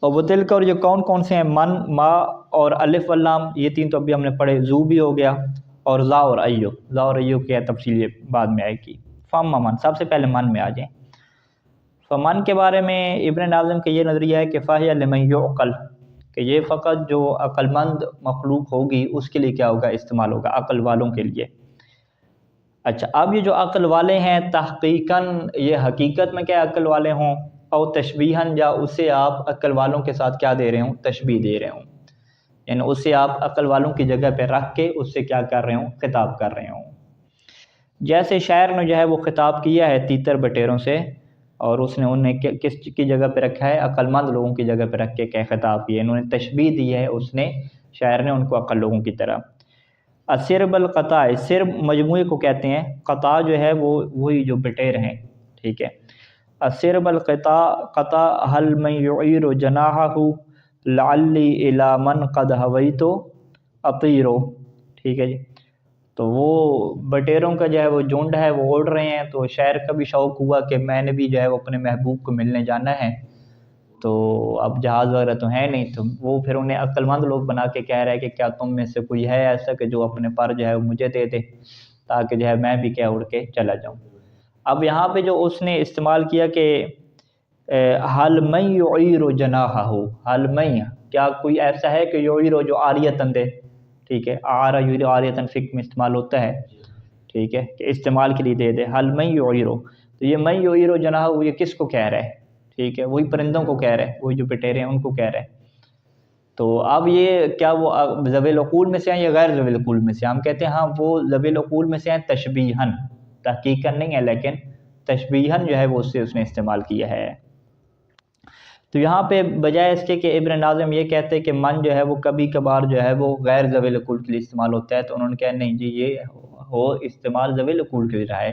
اور وہ تلک، اور یہ کون کون سے ہیں؟ من، ما اور الف واللام، یہ تین تو ابھی ہم نے پڑھے. ذو بھی ہو گیا، اور ذا اور ایو. ذا اور ایو کی تفصیل یہ بعد میں آئے گی. فاما من، سب سے پہلے من میں آ جائیں. فمن کے بارے میں ابن ناظم کا یہ نظریہ ہے کہ فاہیہ لمن یعقل، کہ یہ فقط جو عقل مند مخلوق ہوگی اس کے لیے کیا ہوگا؟ استعمال ہوگا، عقل والوں کے لیے. اچھا، اب یہ جو عقل والے ہیں تحقیقاً یہ حقیقت میں کیا عقل والے ہوں، اور تشبیہاً یا اسے آپ عقل والوں کے ساتھ کیا دے رہے ہوں؟ تشبیہ دے رہے ہوں، یعنی اسے آپ عقل والوں کی جگہ پہ رکھ کے اس سے کیا کر رہے ہوں؟ خطاب کر رہے ہوں. جیسے شاعر نے جو ہے وہ خطاب کیا ہے تیتر بٹیروں سے، اور اس نے انہیں کس کی جگہ پہ رکھا ہے؟ عقل مند لوگوں کی جگہ پہ رکھ کے کیا خطاب کیا؟ انہوں نے تشبیہ دی ہے، اس نے شاعر نے ان کو عقل لوگوں کی طرح. السرب القطع، سرب مجموعے کو کہتے ہیں، قطع جو ہے وہ وہی جو بٹیر ہیں. ٹھیک ہے، السرب القطع قطع هل من يعير جناحه لعلی الی من قد ہویت اطیر. ٹھیک ہے جی، تو وہ بٹیروں کا جو ہے وہ جھنڈ ہے وہ اڑ رہے ہیں، تو شاعر کا بھی شوق ہوا کہ میں نے بھی جو ہے وہ اپنے محبوب کو ملنے جانا ہے، تو اب جہاز وغیرہ تو ہے نہیں، تو وہ پھر انہیں عقل مند لوگ بنا کے کہہ رہا ہے کہ کیا تم میں سے کوئی ہے ایسا کہ جو اپنے پر جو ہے وہ مجھے دے دے، تاکہ جو ہے میں بھی کیا اڑ کے چلا جاؤں. اب یہاں پہ جو اس نے استعمال کیا کہ حل من یعیر جناحہ، حل من، کیا کوئی ایسا ہے کہ یعیر جو عاریتاً دے. ٹھیک ہے، آرا یعیر عاریتاً فقہ میں استعمال ہوتا ہے. ٹھیک ہے، کہ استعمال کے لیے دے دے. حل من یعیر، تو یہ من یعیر جناحہ یہ کس کو کہہ رہا ہے؟ ٹھیک ہے، وہی پرندوں کو کہہ رہا ہے، وہی جو بٹیرے ہیں ان کو کہہ رہا ہے. تو اب یہ کیا وہ ذوی العقول میں سے ہیں یا غیر ذوی العقول میں سے؟ ہم کہتے ہیں ہاں وہ ذوی العقول میں سے ہیں تشبیہاً، تحقیقاً نہیں ہے لیکن تشبیہاً جو ہے وہ اس نے استعمال کیا ہے. تو یہاں پہ بجائے اس کے کہ ابن ناظم یہ کہتے ہیں کہ من جو ہے وہ کبھی کبھار جو ہے وہ غیر ذوی العقول کے لیے استعمال ہوتا ہے، تو انہوں نے کہا نہیں جی یہ ہو استعمال ذوی العقول کے لیے رہا ہے،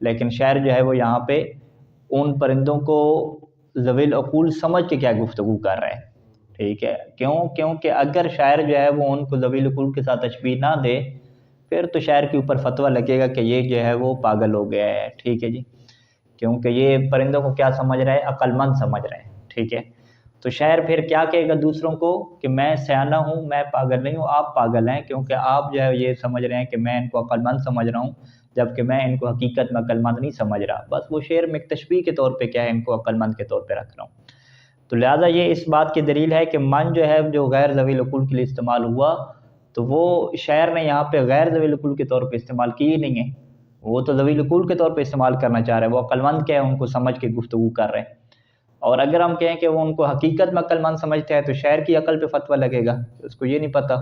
لیکن شاعر جو ہے وہ یہاں پہ ان پرندوں کو ذوی العقول سمجھ کے کیا گفتگو کر رہا ہے. ٹھیک ہے، کیونکہ اگر شاعر جو ہے وہ ان کو ذوی العقول کے ساتھ تشبیہ نہ دے پھر تو شاعر کے اوپر فتویٰ لگے گا کہ یہ جو ہے وہ پاگل ہو گیا ہے. ٹھیک ہے جی، کیونکہ یہ پرندوں کو کیا سمجھ رہا ہے؟ عقل مند سمجھ رہا ہے. ٹھیک ہے، تو شاعر پھر کیا کہے گا دوسروں کو کہ میں سیانہ ہوں، میں پاگل نہیں ہوں، آپ پاگل ہیں، کیونکہ آپ جو ہے یہ سمجھ رہے ہیں کہ میں ان کو عقل مند سمجھ رہا ہوں، جبکہ میں ان کو حقیقت میں عقل مند نہیں سمجھ رہا. بس وہ شعر میں ایک تشبیہ کے طور پہ کیا ہے ان کو عقل مند کے طور پہ رکھ رہا ہوں. تو لہٰذا یہ اس بات کی دلیل ہے کہ من جو ہے جو غیر ذوی العقول کے لیے استعمال ہوا تو وہ شاعر نے یہاں پہ غیر ذوی العقول کے طور پہ استعمال کی ہی نہیں ہے، وہ تو ذوی العقول کے طور پہ استعمال کرنا چاہ رہے ہیں، وہ عقل مند کیا ہے ان کو سمجھ کے گفتگو کر رہے ہیں. اور اگر ہم کہیں کہ وہ ان کو حقیقت میں عقل مند سمجھتے ہیں تو شاعر کی عقل پہ فتویٰ لگے گا، اس کو یہ نہیں پتہ.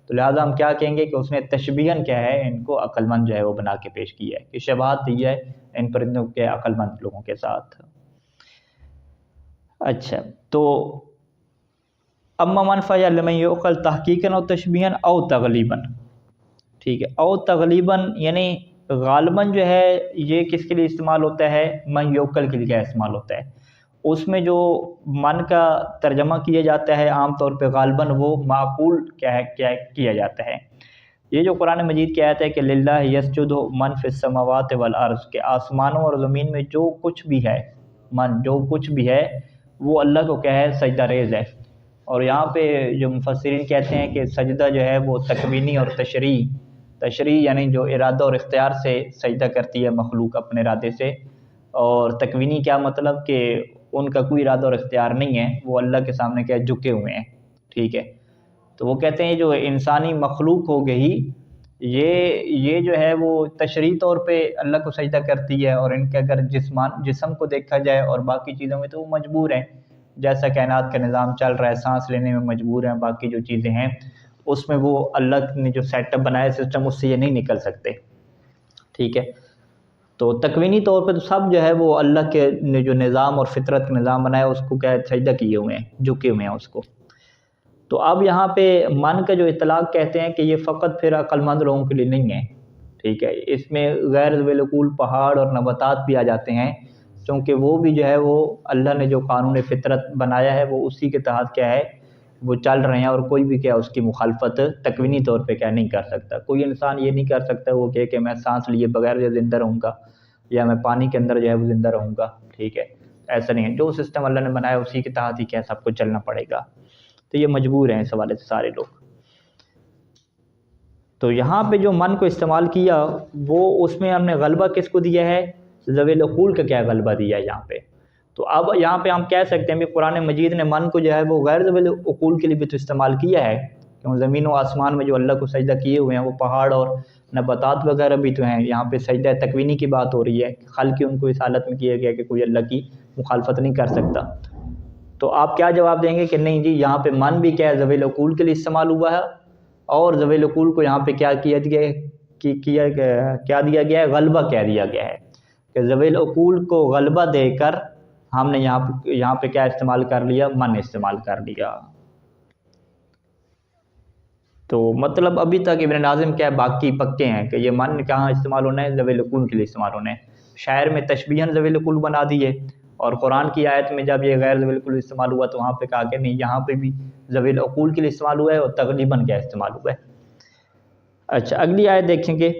تو لہٰذا ہم کیا کہیں گے کہ اس نے تشبیہاً کیا ہے ان کو عقل مند جو ہے وہ بنا کے پیش کیا ہے، کہ شباہت دی ہے ان پرندوں کے عقل مند لوگوں کے ساتھ. اچھا، تو اما منفع یا لمن یعقل تحقیقاً اور تشبیہاً او تغلیباً. ٹھیک ہے، او تغلیباً یعنی غالباً جو ہے یہ کس کے لیے استعمال ہوتا ہے؟ من یعقل کے لیے کیا استعمال ہوتا ہے؟ اس میں جو من کا ترجمہ کیا جاتا ہے عام طور پہ غالباً وہ معقول کیا جاتا ہے۔ یہ جو قرآن مجید کی آیت ہے کہ للہ یسجد من فی السماوات والارض، کہ آسمانوں اور زمین میں جو کچھ بھی ہے، جو کچھ بھی ہے وہ اللہ کو کیا ہے، سجدہ ریز ہے۔ اور یہاں پہ جو مفسرین کہتے ہیں کہ سجدہ جو ہے وہ تکوینی اور تشریع یعنی جو ارادہ اور اختیار سے سجدہ کرتی ہے مخلوق اپنے ارادے سے، اور تکوینی کیا مطلب کہ ان کا کوئی ارادہ اور اختیار نہیں ہے، وہ اللہ کے سامنے کیا جھکے ہوئے ہیں، ٹھیک ہے۔ تو وہ کہتے ہیں جو انسانی مخلوق ہو گئی یہ جو ہے وہ تشریعی طور پہ اللہ کو سجدہ کرتی ہے، اور ان کے اگر جسم کو دیکھا جائے اور باقی چیزوں میں تو وہ مجبور ہیں، جیسا کائنات کا نظام چل رہا ہے، سانس لینے میں مجبور ہیں، باقی جو چیزیں ہیں اس میں وہ اللہ نے جو سیٹ اپ بنایا سسٹم اس سے یہ نہیں نکل سکتے، ٹھیک ہے۔ تو تکوینی طور پہ تو سب جو ہے وہ اللہ کے نے جو نظام اور فطرت کا نظام بنایا اس کو کیا سجدہ کیے ہوئے ہیں، جھکے ہوئے ہیں اس کو۔ تو اب یہاں پہ من کا جو اطلاق کہتے ہیں کہ یہ فقط پھر عقل مند لوگوں کے لیے نہیں ہے، ٹھیک ہے، اس میں غیر ذوی العقول پہاڑ اور نباتات بھی آ جاتے ہیں، کیونکہ وہ بھی جو ہے وہ اللہ نے جو قانون فطرت بنایا ہے وہ اسی کے تحت کیا ہے وہ چل رہے ہیں، اور کوئی بھی کیا اس کی مخالفت تکوینی طور پہ کیا نہیں کر سکتا۔ کوئی انسان یہ نہیں کر سکتا وہ کہ میں سانس لیے بغیر جو زندہ رہوں گا، یا میں پانی کے اندر جو ہے وہ زندہ رہوں گا، ٹھیک ہے، ایسا نہیں ہے۔ جو سسٹم اللہ نے بنایا اسی کے تحت ہی کیا سب کو چلنا پڑے گا، تو یہ مجبور ہیں اس حوالے سے سارے لوگ۔ تو یہاں پہ جو من کو استعمال کیا وہ اس میں ہم نے غلبہ کس کو دیا ہے، ذوی العقول کا کیا غلبہ دیا ہے یہاں پہ۔ تو اب یہاں پہ ہم کہہ سکتے ہیں کہ قرآن مجید نے من کو جو ہے وہ غیر ذوی العقول کے لیے بھی تو استعمال کیا ہے، کیوں زمین و آسمان میں جو اللہ کو سجدہ کیے ہوئے ہیں وہ پہاڑ اور نباتات وغیرہ بھی تو ہیں۔ یہاں پہ سجدہ تکوینی کی بات ہو رہی ہے، خلق ان کو اس حالت میں کیا گیا کہ کوئی اللہ کی مخالفت نہیں کر سکتا۔ تو آپ کیا جواب دیں گے کہ نہیں جی یہاں پہ من بھی کیا ہے ذوی العقول کے لیے استعمال ہوا ہے، اور ذوی العقول کو یہاں پہ کیا دیا گیا ہے، غلبہ کیا دیا گیا ہے، کہ ذوی العقول کو غلبہ دے کر ہم نے یہاں پہ کیا استعمال کر لیا، من استعمال کر لیا۔ تو مطلب ابھی تک ابن ناظم کیا باقی پکے ہیں کہ یہ من کہاں استعمال ہونا ہے، ذوی العقول کے لیے استعمال ہونا ہے۔ شاعر میں تشبیہاً ذوی العقول بنا دیے، اور قرآن کی آیت میں جب یہ غیر ذوی العقول استعمال ہوا تو وہاں پہ کہا کہ نہیں یہاں پہ بھی ذوی العقول کے لیے استعمال ہوا ہے، اور تغلیباً کیا استعمال ہوا ہے۔ اچھا اگلی آیت دیکھیں گے،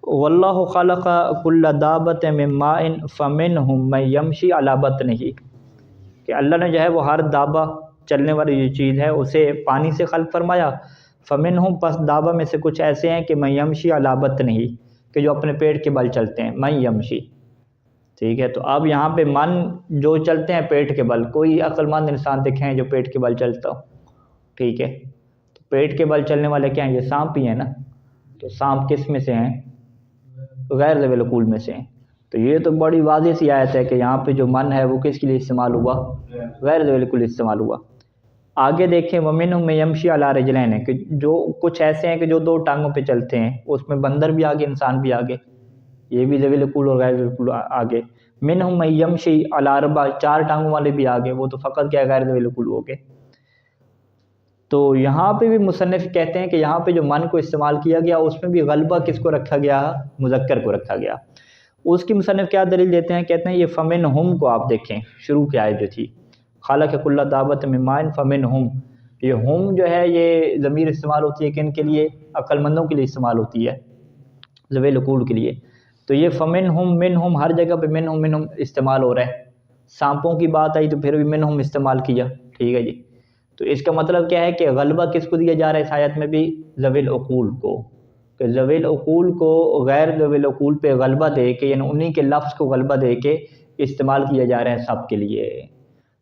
واللہ خلق کل دابۃ من ماء فمنہم من یمشی علی بطنہ، کہ اللہ نے جو ہے وہ ہر دابہ چلنے والی جو چیز ہے اسے پانی سے خلق فرمایا، فمنہم پس دابہ میں سے کچھ ایسے ہیں کہ من یمشی علی بطنہ، کہ جو اپنے پیٹ کے بل چلتے ہیں، من یمشی، ٹھیک ہے۔ تو اب یہاں پہ من جو چلتے ہیں پیٹ کے بل، کوئی عقل مند انسان دکھیں جو پیٹ کے بل چلتا ہو، ٹھیک ہے، تو پیٹ کے بل چلنے والے کیا ہیں، یہ سانپ ہی ہیں نا۔ تو سانپ کس میں سے ہیں، غیر ذوی العقول میں سے ہیں۔ تو یہ تو بڑی واضح سی آیت ہے کہ یہاں پہ جو من ہے وہ کس کے لیے استعمال ہوا، غیر ذوی العقول استعمال ہوا۔ آگے دیکھیں ومنہم من یمشی علی رجلین، کہ جو کچھ ایسے ہیں کہ جو دو ٹانگوں پہ چلتے ہیں، اس میں بندر بھی آگے انسان بھی آگے، یہ بھی ذوی العقول اور غیر ذوی العقول آگے۔ منہم من یمشی علی اربع، چار ٹانگوں والے بھی آگے، وہ تو فقط کیا غیر ذوی العقول ہو گئے۔ تو یہاں پہ بھی مصنف کہتے ہیں کہ یہاں پہ جو من کو استعمال کیا گیا اس میں بھی غلبہ کس کو رکھا گیا، مذکر کو رکھا گیا۔ اس کی مصنف کیا دلیل دیتے ہیں، کہتے ہیں یہ فمنہم کو آپ دیکھیں شروع کی آیت جو تھی، خلق کل دابۃ من ماء فمنہم، یہ ہم جو ہے یہ ضمیر استعمال ہوتی ہے کن کے لیے، عقل مندوں کے لیے استعمال ہوتی ہے، ذوی العقول کے لیے۔ تو یہ فمنہم منہم ہر جگہ پہ منہم استعمال ہو رہا ہے، سانپوں کی بات آئی تو پھر بھی منہم استعمال کیا، ٹھیک ہے جی۔ تو اس کا مطلب کیا ہے کہ غلبہ کس کو دیا جا رہا ہے اس آیت میں بھی، ذوی العقول کو، کہ ذوی العقول کو غیر ذوی العقول پہ غلبہ دے کے، یعنی انہی کے لفظ کو غلبہ دے کے استعمال کیا جا رہا ہے سب کے لیے۔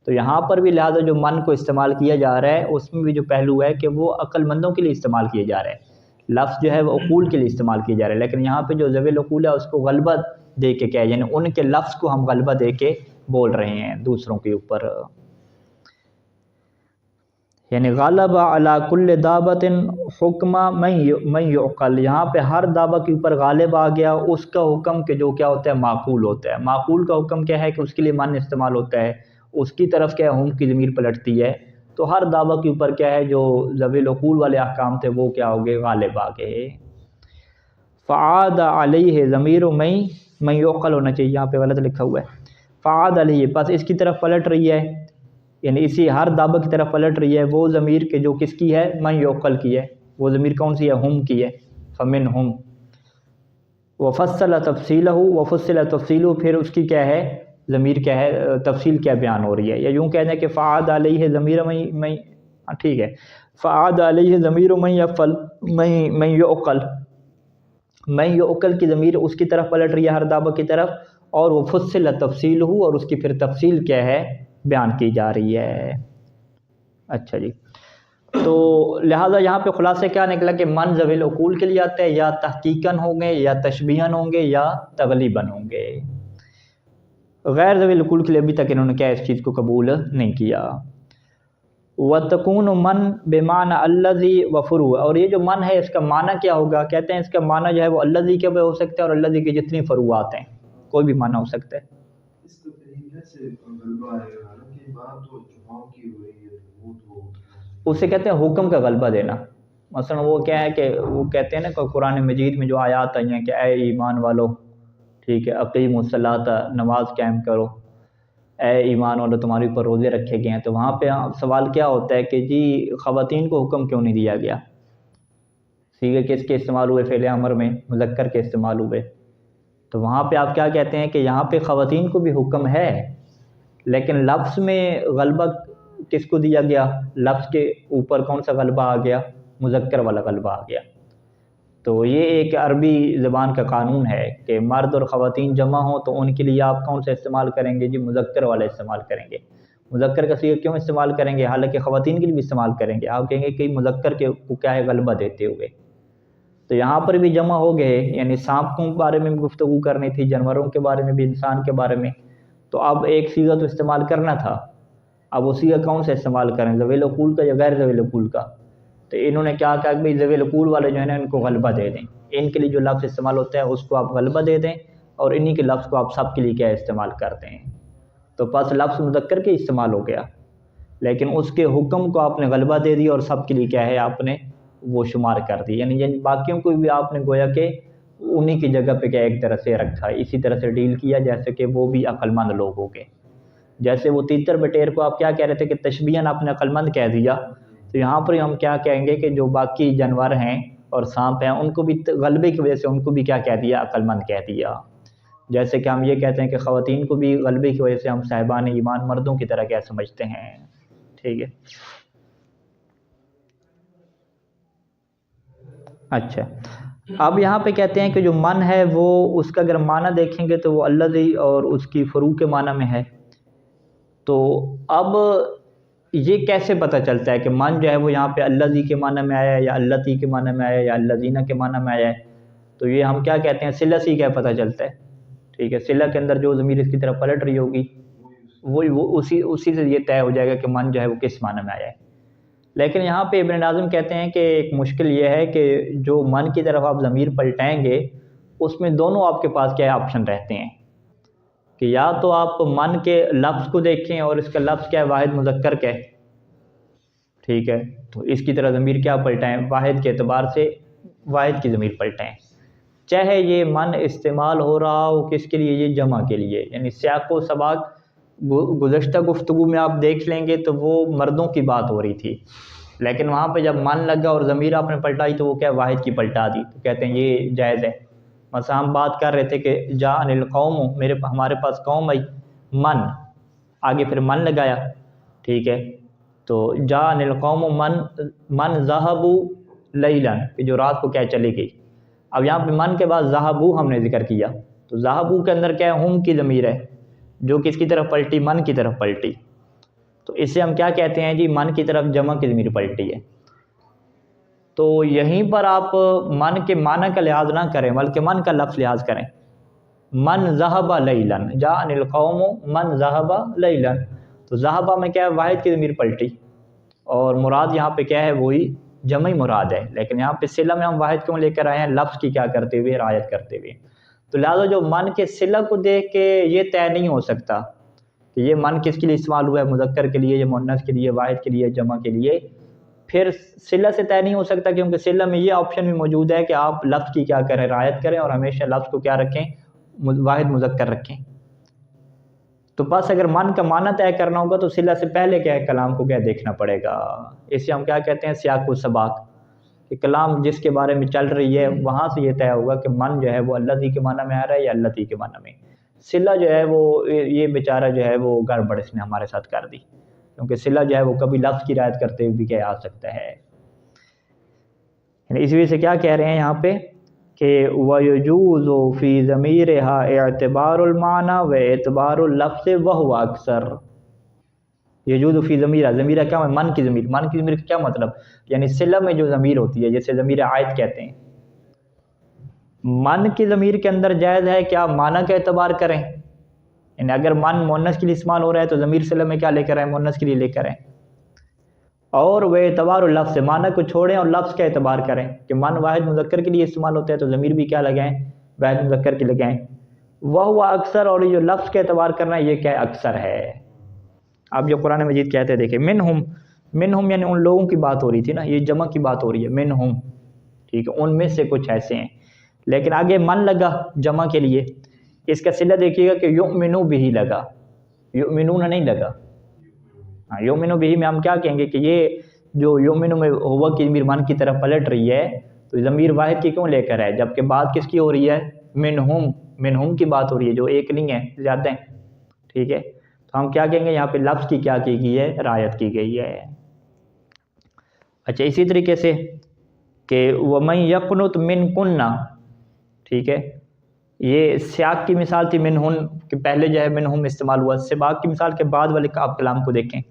تو یہاں پر بھی لہٰذا جو من کو استعمال کیا جا رہا ہے اس میں بھی جو پہلو ہے کہ وہ عقل مندوں کے لیے استعمال کیا جا رہا ہے، لفظ جو ہے وہ عقول کے لیے استعمال کیا جا رہا ہے، لیکن یہاں پہ جو ذوی العقول ہے اس کو غلبہ دے کے کیا ہے، یعنی ان کے لفظ کو ہم غلبہ دے کے بول رہے ہیں دوسروں کے اوپر، یعنی غالب علی کل دابۃ حکم من یعقل، یہاں پہ ہر دابہ کے اوپر غالب آ گیا اس کا حکم کہ جو کیا ہوتا ہے معقول ہوتا ہے۔ معقول کا حکم کیا ہے کہ اس کے لیے من استعمال ہوتا ہے، اس کی طرف کیا ہے ہم کی ضمیر پلٹتی ہے، تو ہر دابہ کے اوپر کیا ہے جو ذوی العقول والے احکام تھے وہ کیا ہو گئے، غالب آ گئے۔ فعاد علیہ ضمیر من یعقل ہونا چاہیے، یہاں پہ غلط لکھا ہوا ہے، فعاد علیہ پس اس کی طرف پلٹ رہی ہے، یعنی اسی ہر دابہ کی طرف پلٹ رہی ہے وہ ضمیر کہ جو کس کی ہے، من یعقل کی ہے، وہ ضمیر کون سی ہے، ہم کی ہے، فمن ہم وفصل تفصیلہ وفصل تفصیلہ، پھر اس کی کیا ہے ضمیر کیا ہے، تفصیل کیا بیان ہو رہی ہے، یا یوں کہہ دیں کہ فعاد علیہ ضمیر من ٹھیک ہے، فعاد علیہ ضمیر من یفعل من یعقل، من یعقل کی ضمیر اس کی طرف پلٹ رہی ہے ہر دابہ کی طرف، اور وہ فصل تفصیلہ اور اس کی پھر تفصیل کیا ہے بیان کی جا رہی ہے۔ اچھا جی، تو لہٰذا یہاں پہ خلاصہ کیا نکلا کہ من ذوی العقول کے لیے آتا ہے، یا تحقیقاً ہوں گے یا تشبیہاً ہوں گے یا تغلیباً ہوں گے، غیر ذوی العقول کے لیے ابھی تک انہوں نے کیا اس چیز کو قبول نہیں کیا۔ وَتَكُونُ من بمعنى الذي وفروع، اور یہ جو من ہے اس کا معنی کیا ہوگا، کہتے ہیں اس کا معنی جو ہے وہ الذي کے بھی ہو سکتا ہے اور الذي کے جتنی فروعات ہیں کوئی بھی معنی ہو سکتا ہے۔ اس کو کیسے غلبہ آئے گا، حالانکہ بات تو چھپاؤ کی ہو رہی ہے، وہ تو اسے کہتے ہیں حکم کا غلبہ دینا۔ مثلا وہ کیا ہے کہ وہ کہتے ہیں نا کہ قرآن مجید میں جو آیات آئی ہیں کہ اے ایمان والو، ٹھیک ہے، اقیموا الصلاۃ، نماز قائم کرو، اے ایمان والو تمہارے اوپر روزے رکھے گئے ہیں، تو وہاں پہ سوال کیا ہوتا ہے کہ جی خواتین کو حکم کیوں نہیں دیا گیا؟ صیغے کس کے استعمال ہوئے فعل امر میں؟ مذکر کے استعمال ہوئے، تو وہاں پہ آپ کیا کہتے ہیں کہ یہاں پہ خواتین کو بھی حکم ہے، لیکن لفظ میں غلبہ کس کو دیا گیا؟ لفظ کے اوپر کون سا غلبہ آ گیا؟ مذکر والا غلبہ آ گیا۔ تو یہ ایک عربی زبان کا قانون ہے کہ مرد اور خواتین جمع ہوں تو ان کے لیے آپ کون سا استعمال کریں گے؟ جی مذکر والا استعمال کریں گے۔ مذکر کا صیغہ کیوں استعمال کریں گے؟ حالانکہ خواتین کے لیے بھی استعمال کریں گے، آپ کہیں گے کہ مذکر کے کو کیا ہے غلبہ دیتے ہوئے۔ تو یہاں پر بھی جمع ہو گئے، یعنی سانپ کے بارے میں بھی گفتگو کرنی تھی، جانوروں کے بارے میں بھی، انسان کے بارے میں، تو اب ایک صیغہ تو استعمال کرنا تھا، اب وہ صیغہ کون سا استعمال کریں، ذوی العقول کا یا غیر ذوی العقول کا؟ تو انہوں نے کیا کہا کہ بھائی ذوی العقول والے جو ہیں نا ان کو غلبہ دے دیں، ان کے لیے جو لفظ استعمال ہوتا ہے اس کو آپ غلبہ دے دیں، اور انہی کے لفظ کو آپ سب کے لیے کیا استعمال کرتے ہیں، تو پس لفظ مذکر کے استعمال ہو گیا، لیکن اس کے حکم کو آپ نے غلبہ دے دیا اور سب کے لیے کیا ہے آپ نے وہ شمار کر دی، یعنی باقیوں کو بھی آپ نے گویا کہ انہی کی جگہ پہ کیا ایک طرح سے رکھا، اسی طرح سے ڈیل کیا جیسے کہ وہ بھی عقل مند لوگ ہو گئے۔ جیسے وہ تیتر بٹیر کو آپ کیا کہہ رہے تھے کہ تشبیہاً آپ نے عقل مند کہہ دیا، تو یہاں پر ہم کیا کہیں گے کہ جو باقی جانور ہیں اور سانپ ہیں ان کو بھی غلبے کی وجہ سے ان کو بھی کیا کہہ دیا؟ عقل مند کہہ دیا۔ جیسے کہ ہم یہ کہتے ہیں کہ خواتین کو بھی غلبے کی وجہ سے ہم صاحبان ایمان مردوں کی طرح کیا سمجھتے ہیں، ٹھیک ہے۔ اچھا، اب یہاں پہ کہتے ہیں کہ جو من ہے وہ اس کا اگر معنی دیکھیں گے تو وہ الذی اور اس کی فروع کے معنی میں ہے، تو اب یہ کیسے پتہ چلتا ہے کہ من جو ہے وہ یہاں پہ الذی کے معنی میں آیا ہے یا اللتی کے معنی میں آیا ہے یا الذین کے معنی میں آیا ہے؟ تو یہ ہم کیا کہتے ہیں صلہ سے کیا پتہ چلتا ہے، ٹھیک ہے، صلہ کے اندر جو ضمیر اس کی طرف پلٹ رہی ہوگی وہ اسی سے یہ طے ہو جائے گا کہ من جو ہے وہ کس معنی میں آیا ہے۔ لیکن یہاں پہ ابن ناظم کہتے ہیں کہ ایک مشکل یہ ہے کہ جو من کی طرف آپ ضمیر پلٹائیں گے اس میں دونوں آپ کے پاس کیا آپشن رہتے ہیں کہ یا تو آپ من کے لفظ کو دیکھیں اور اس کا لفظ کیا ہے واحد مذکر کا ہے، ٹھیک ہے، تو اس کی طرح ضمیر کیا پلٹائیں، واحد کے اعتبار سے واحد کی ضمیر پلٹائیں، چاہے یہ من استعمال ہو رہا ہو کس کے لیے، یہ جمع کے لیے، یعنی سیاق و سباق گزشتہ گفتگو میں آپ دیکھ لیں گے تو وہ مردوں کی بات ہو رہی تھی، لیکن وہاں پہ جب من لگا اور ضمیر آپ نے پلٹائی تو وہ کیا واحد کی پلٹا دی، تو کہتے ہیں یہ جائز ہے۔ مثلا ہم بات کر رہے تھے کہ جاء القوم، ہمارے پاس قوم آئی، من آگے پھر من لگایا، ٹھیک ہے، تو جاء القوم من ذهبوا لیلا، کہ جو رات کو کیا چلی گئی۔ اب یہاں پہ من کے بعد ذهبوا ہم نے ذکر کیا، تو ذهبوا کے اندر کیا ہے ہم کی ضمیر ہے جو کس کی طرف پلٹی، من کی طرف پلٹی، تو اس سے ہم کیا کہتے ہیں جی من کی طرف جمع کی ضمیر پلٹی ہے۔ تو یہیں پر آپ من کے معنی کا لحاظ نہ کریں بلکہ من کا لفظ لحاظ کریں، من ذهب لیلا، جاء القوم من ذهب لیلا، تو ذهب میں کیا ہے واحد کی ضمیر پلٹی، اور مراد یہاں پہ کیا ہے وہی جمعی مراد ہے، لیکن یہاں پہ صلہ میں ہم واحد کیوں لے کر آئے ہیں؟ لفظ کی کیا کرتے ہوئے، رعایت کرتے ہوئے۔ تو لہٰذا جو من کے صلہ کو دیکھ کے یہ طے نہیں ہو سکتا کہ یہ من کس کے لیے استعمال ہوا ہے، مذکر کے لیے یا مؤنث کے لیے، واحد کے لیے، جمع کے لیے، پھر صلہ سے طے نہیں ہو سکتا کیونکہ صلہ میں یہ آپشن بھی موجود ہے کہ آپ لفظ کی کیا کریں، رعایت کریں اور ہمیشہ لفظ کو کیا رکھیں، واحد مذکر رکھیں۔ تو بس اگر من کا معنی طے کرنا ہوگا تو صلہ سے پہلے کیا ہے کلام کو کیا دیکھنا پڑے گا. اسے ہم کیا کہتے ہیں سیاق و سباق، کہ کلام جس کے بارے میں چل رہی ہے وہاں سے یہ طے ہوگا کہ من جو ہے وہ الذی کے معنی میں آ رہا ہے یا اللتی کے معنی میں. صلہ جو ہے وہ یہ بیچارہ جو ہے وہ گڑبڑ اس نے ہمارے ساتھ کر دی، کیونکہ صلہ جو ہے وہ کبھی لفظ کی رعایت کرتے ہوئے بھی کیا آ سکتا ہے. اس وجہ سے کیا کہہ رہے ہیں یہاں پہ کہ وَيَجُوزُ فِي ضَمِيرِهَا اعتبار المعنی و اعتبار اللفظ وَهُوَ اکثر. یجوز فی ضمیرہ، ضمیرہ کیا ہے؟ من کی ضمیر. من کی ضمیر کا کیا مطلب؟ یعنی صلہ میں جو ضمیر ہوتی ہے جیسے ضمیر عائد کہتے ہیں. من کی ضمیر کے اندر جائز ہے کہ آپ معنی کا اعتبار کریں، یعنی اگر من مؤنث کے لیے استعمال ہو رہا ہے تو ضمیر صلہ میں کیا لے کر آئیں؟ مؤنث کے لیے لے کر آئیں. اور وہ اعتبار اللفظ، معنی کو چھوڑیں اور لفظ کا اعتبار کریں کہ من واحد مذکر کے لیے استعمال ہوتا ہے تو ضمیر بھی کیا لگائیں؟ واحد مذکر کے لگائیں. وہ اکثر، اور یہ جو لفظ کا اعتبار کرنا ہے یہ کیا اکثر ہے. اب جو قرآن مجید کہتے ہیں دیکھیں منہم یعنی ان لوگوں کی بات ہو رہی تھی نا، یہ جمع کی بات ہو رہی ہے منہم، ٹھیک ہے، ان میں سے کچھ ایسے ہیں. لیکن آگے من لگا جمع کے لیے، اس کا صلہ دیکھیے گا کہ یؤمنو بہی لگا، یؤمنون نہیں لگا. ہاں یؤمنو بہی میں ہم کیا کہیں گے کہ یہ جو یؤمنو میں ہوا کی ضمیر من کی طرف پلٹ رہی ہے تو ضمیر واحد کی کیوں لے کر ہے، جبکہ بات کس کی ہو رہی ہے؟ منہم کی بات ہو رہی ہے، جو ایک نہیں ہے زیادہ ہیں. ٹھیک ہے، تو ہم کیا کہیں گے یہاں پہ لفظ کی کیا کی گئی ہے؟ رعایت کی گئی ہے. اچھا اسی طریقے سے کہ وَمَن يَقْنُتْ مِنْكُنَّ، ٹھیک ہے، یہ سیاق کی مثال تھی منہن کہ پہلے جو ہے منہم استعمال ہوا. سباق کی مثال کے بعد والے آپ کلام کو دیکھیں.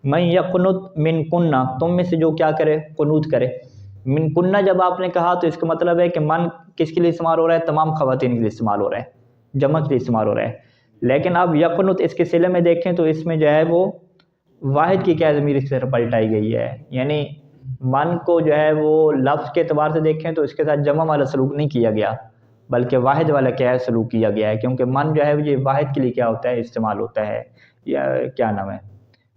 من یقنت من کنہ، تم میں سے جو کیا کرے؟ قنوت کرے. من کنہ جب آپ نے کہا تو اس کا مطلب ہے کہ من کس کے لیے استعمال ہو رہا ہے؟ تمام خواتین کے لیے استعمال ہو رہا ہے، جمع کے لیے استعمال ہو رہا ہے. لیکن اب یقنت اس کے صلے میں دیکھیں تو اس میں جو ہے وہ واحد کی کیا ضمیر اس طرح پلٹائی گئی ہے. یعنی من کو جو ہے وہ لفظ کے اعتبار سے دیکھیں تو اس کے ساتھ جمع والا سلوک نہیں کیا گیا بلکہ واحد والا کیا ہے؟ سلوک کیا گیا ہے. کیونکہ من جو ہے یہ واحد کے لیے کیا ہوتا ہے؟ استعمال ہوتا ہے، یا کیا نام ہے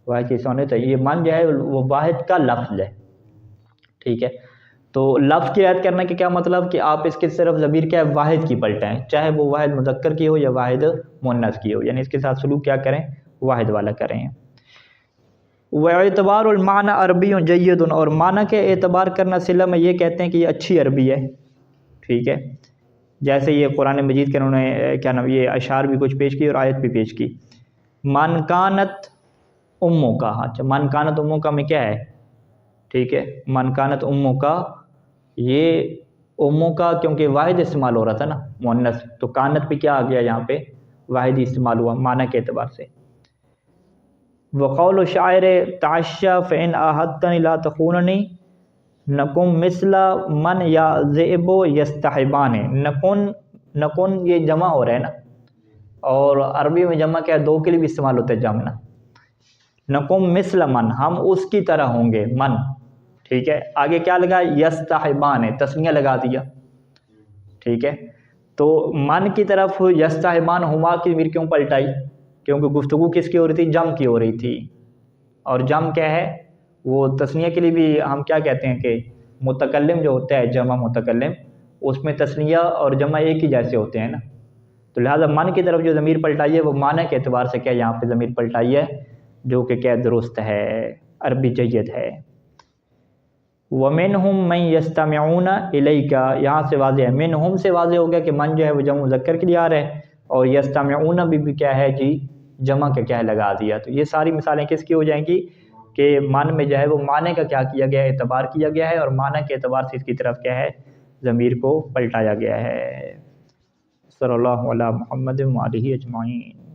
واحد کے استعمال ہوتا ہے. یہ من جو ہے وہ واحد کا لفظ ہے. ٹھیک ہے، تو لفظ کی رعایت کرنے کا کیا مطلب کہ آپ اس کی صرف ضمیر کیا ہے؟ واحد کی پلٹائیں، چاہے وہ واحد مذکر کی ہو یا واحد مؤنث کی ہو، یعنی اس کے ساتھ سلوک کیا کریں؟ واحد والا کریں. واعتبار المعنی عربی جید، اور معنی کے اعتبار کرنا صلہ میں یہ کہتے ہیں کہ یہ اچھی عربی ہے. ٹھیک ہے، جیسے یہ قرآن مجید کے انہوں نے کیا نام یہ اشعار بھی کچھ پیش کی اور آیت بھی پیش کی. من کانت امو کا، اچھا من کانت امو کا میں کیا ہے؟ ٹھیک ہے، من کانت امو کا، یہ امو کا کیونکہ واحد استعمال ہو رہا تھا نا مؤنث، تو کانت پہ کیا آ گیا یہاں پہ؟ واحد استعمال ہوا معنی کے اعتبار سے. وقول شاعر تعشى فإن آهدتني لا تخونني نکن مثل من یا ذئب یستحبان. نکن یہ جمع ہو رہا ہے نا، اور عربی میں جمع کیا ہے؟ دو کے لیے بھی استعمال ہوتا ہے جمع. نکن مثل من، ہم اس کی طرح ہوں گے، من. ٹھیک ہے، آگے کیا لگا؟ یستحبان ہے، تسنیہ لگا دیا. ٹھیک ہے، تو من کی طرف یستحبان ہما کی ضمیر کیوں پلٹائی؟ کیونکہ گفتگو کس کی ہو رہی تھی؟ جم کی ہو رہی تھی. اور جم کیا ہے؟ وہ تسنیہ کے لیے بھی ہم کیا کہتے ہیں کہ متکلم جو ہوتا ہے جمع متکلم، اس میں تسنیہ اور جمع ایک ہی جیسے ہوتے ہیں نا. تو لہٰذا من کی طرف جو ضمیر پلٹائی ہے وہ معنی کے اعتبار سے کیا یہاں پہ ضمیر پلٹائی ہے، جو کہ کیا درست ہے، عربی جید ہے. وَمِنْهُمْ مَنْ يَسْتَمِعُونَ إِلَيْكَ، یہاں سے واضح ہے، منہم سے واضح ہو گیا کہ من جو ہے وہ جمع مذکر کے لیے آ رہا ہے، اور یستمعون بھی کیا ہے جی؟ جمع کا کیا ہے؟ لگا دیا. تو یہ ساری مثالیں کس کی ہو جائیں گی کہ من میں جو ہے وہ معنی کا کیا کیا گیا ہے؟ اعتبار کیا گیا ہے، اور معنی کے اعتبار سے اس کی طرف کیا ہے؟ ضمیر کو پلٹایا گیا ہے. صلی اللہ علیہ محمد وآلہ اجمعین.